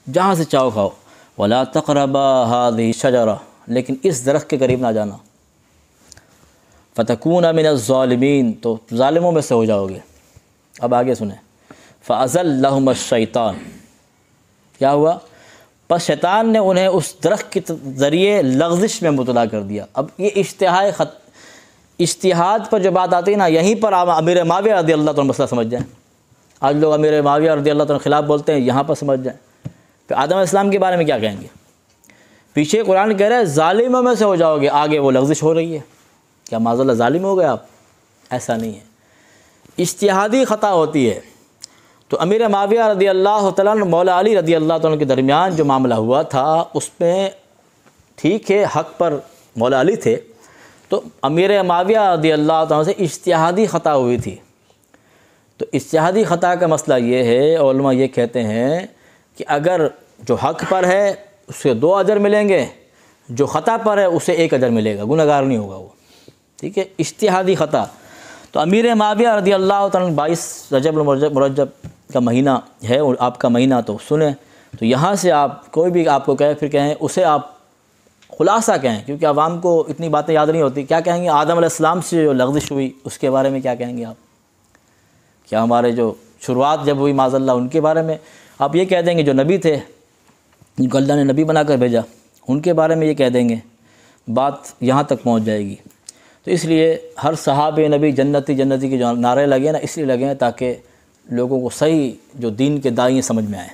جہاں سے چاہو کھاؤ، ولا تقربا هذه الشجرہ، لیکن اس درخت کے قریب نہ جانا، فتکون من الظالمین، تو ظالموں میں سے ہو جاؤ گے۔ اب آگے سنیں، فأزلہم الشیطان، کیا ہوا؟ پس شیطان نے انہیں اس درخت کے ذریعے لغزش میں مبتلا کر دیا۔ اب یہ اجتہاد پر جو بات آتی ہے نا، یہیں پر آپ امیر معاویہ رضی اللہ عنہ مسئلہ سمجھ جائیں۔ آج لوگ امیر معاویہ رضی اللہ عنہ خلاف بولتے ہیں، یہاں پر سمجھ جائیں۔ پھر آدم علیہ السلام کے بارے میں کیا کہیں گے؟ پیچھے قرآن کہہ رہا ہے ظالموں میں سے ہو جاؤ گے، آگے وہ لغزش ہو رہی ہے، کیا معاذ اللہ ظالم ہو گئے آپ؟ ایسا نہیں ہے، اجتہادی خطا ہوتی ہے۔ تو امیر معاویہ رضی اللہ تعالیٰ عنہ مولا علی رضی اللہ عنہ کے درمیان جو معاملہ ہوا تھا، اس میں ٹھیک ہے حق پر مولا علی تھے، تو امیر معاویہ رضی اللہ عنہ سے اجتہادی خطا ہوئی تھی۔ تو اجتہادی خطا کا مسئلہ یہ ہے، علماء یہ کہتے ہیں کہ اگر جو حق پر ہے اسے 2 اجر ملیں گے، جو خطا پر ہے اسے 1 اجر ملے گا، گنہگار نہیں ہوگا وہ، ٹھیک ہے، اجتہادی خطا۔ تو امیر معاویہ رضی اللہ تعالیٰ 22 رجب المرجب کا مہینہ ہے اور آپ کا مہینہ، تو سنیں، تو یہاں سے آپ کوئی بھی آپ کو کہے پھر کہیں اسے آپ خلاصہ کہیں، کیونکہ عوام کو اتنی باتیں یاد نہیں ہوتی۔ کیا کہیں گے؟ آدم علیہ السلام سے جو لغزش ہوئی اس کے بارے میں کیا کہیں گے آپ؟ کیا ہمارے جو شروعات جب ہوئی معاذ اللہ ان کے بارے میں آپ یہ کہہ دیں گے؟ جو نبی تھے، جن کو اللہ نے نبی بنا کر بھیجا، ان کے بارے میں یہ کہہ دیں گے؟ بات یہاں تک پہنچ جائے گی۔ تو اس لیے ہر صحابہ نبی جنتی جنتی کے جو نعرے لگے نا، اس لیے لگے ہیں تاکہ لوگوں کو صحیح جو دین کے داعی سمجھ میں آئیں۔